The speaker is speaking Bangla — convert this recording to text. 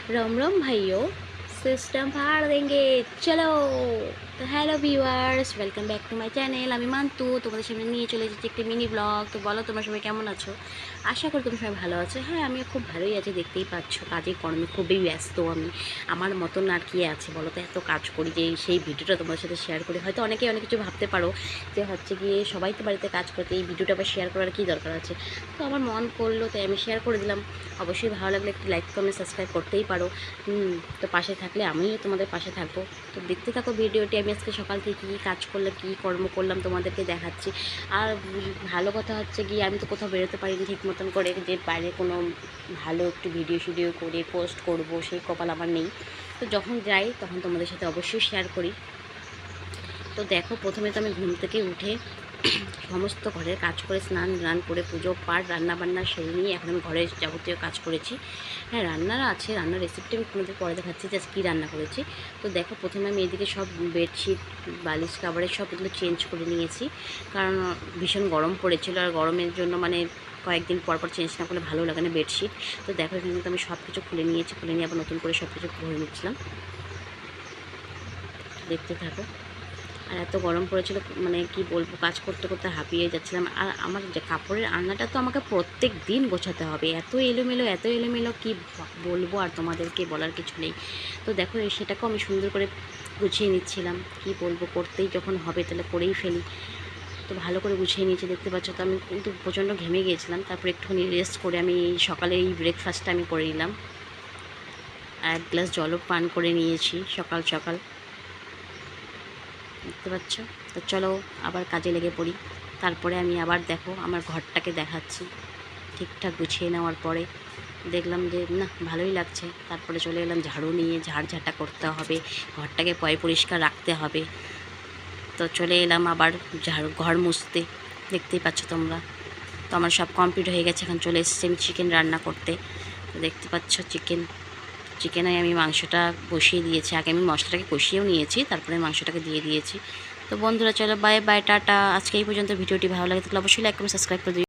रोम रोम भाइयों, सिस्टम फाड़ देंगे। चलो। তো hello viewers, welcome back to my channel. আমি মান্তু তোমাদের সামনে নিয়ে চলে এসেছি একটি মিনি ব্লগ। তো বলো তোমরা সবাই কেমন আছো? আশা করি তোমরা সবাই ভালো আছো। হ্যাঁ, আমিও খুব ভালোই আছি, দেখতেই পাচ্ছ। কাজে কর্মে খুবই ব্যস্ত আমি। আমার মতন আর কি আছে বলো তো, এত কাজ করি যে সেই ভিডিওটা তোমাদের সাথে শেয়ার করি। হয়তো অনেকেই অনেক কিছু ভাবতে পারো যে হচ্ছে গিয়ে সবাই তো বাড়িতে কাজ করতে, এই ভিডিওটা আবার শেয়ার করার কী দরকার আছে। তো আমার মন করলো তাই আমি শেয়ার করে দিলাম। অবশ্যই ভালো লাগলে একটু লাইক কমেন্ট সাবস্ক্রাইব করতেই পারো। তো পাশে থাকলে আমিও তোমাদের পাশে থাকবো। তো দেখতে থাকো ভিডিওটি। আমি আজকে সকাল থেকে কী কাজ করলাম, কী কর্ম করলাম তোমাদেরকে দেখাচ্ছি। আর ভালো কথা হচ্ছে গিয়ে আমি তো কোথাও বেরোতে পারিনি ঠিক মতন করে, যে বাইরে কোনো ভালো একটু ভিডিও করে পোস্ট করব সেই কপাল আমার নেই। তো যখন যাই তখন তোমাদের সাথে অবশ্যই শেয়ার করি। তো দেখো, প্রথমে তো আমি ঘুম থেকে উঠে সমস্ত ঘরের কাজ করে স্নান করে পুজো পাঠ রান্নাবান্না সেরে নিয়ে এখন আমি ঘরের যাবতীয় কাজ করেছি। হ্যাঁ, রান্নার আছে, রান্নার রেসিপিটা আমি তোমাদের পরে দেখাচ্ছি যে কী রান্না করেছি। তো দেখো, প্রথমে আমি এদিকে সব বেডশিট বালিশ কাভারের সব এগুলো চেঞ্জ করে নিয়েছি, কারণ ভীষণ গরম পড়েছিল। আর গরমের জন্য মানে কয়েকদিন পর চেঞ্জ না করলে ভালো লাগে না বেডশিট। তো দেখো, এখানে কিন্তু আমি সব কিছু খুলে নিয়েছি, খুলে নিয়ে আবার নতুন করে সব কিছু ভরে নিচ্ছিলাম। দেখতে থাকো। আর এত গরম পড়েছিল, মানে কি বলবো, কাজ করতে করতে হাঁপিয়ে যাচ্ছিলাম। আর আমার যে কাপড়ের আলনাটা তো আমাকে প্রত্যেক দিন গোছাতে হবে, এত এলোমেলো কি বলবো, আর তোমাদেরকে বলার কিছু নেই। তো দেখো, সেটাকেও আমি সুন্দর করে গুছিয়ে নিচ্ছিলাম। কি বলবো, করতেই যখন হবে তাহলে করেই ফেলি। তো ভালো করে গুছিয়ে নিয়েছি, দেখতে পাচ্ছ। তো আমি কিন্তু প্রচণ্ড ঘেমে গিয়েছিলাম। তারপর একটুখানি রেস্ট করে আমি সকালে এই ব্রেকফাস্টটা আমি করে নিলাম। আর এক গ্লাস জলও পান করে নিয়েছি সকাল সকাল, দেখতে পাচ্ছ। তো চলো আবার কাজে লেগে পড়ি। তারপরে আমি আবার দেখো আমার ঘরটাকে দেখাচ্ছি। ঠিকঠাক গুছিয়ে নেওয়ার পরে দেখলাম যে না, ভালোই লাগছে। তারপরে চলে এলাম ঝাড়ু নিয়ে, ঝাড়ঝাঁটা করতে হবে, ঘরটাকে পরিষ্কার রাখতে হবে। তো চলে এলাম আবার ঘর মুছতে, দেখতেই পাচ্ছ তোমরা। তো আমার সব কমপ্লিট হয়ে গেছে। এখন চলে এসেছি আমি চিকেন রান্না করতে। তো দেখতে পাচ্ছ চিকেনে আমি মাংসটা বসিয়ে দিয়েছি। আগে আমি মশলাটাকে কষিয়েও নিয়েছি, তারপরে মাংসটাকে দিয়ে দিয়েছি। তো বন্ধুরা চলো, বাই বাই, টাটা। আজকে এই পর্যন্ত। ভিডিওটি ভালো লাগে থাকলে অবশ্যই লাইক করে সাবস্ক্রাইব করে দিও।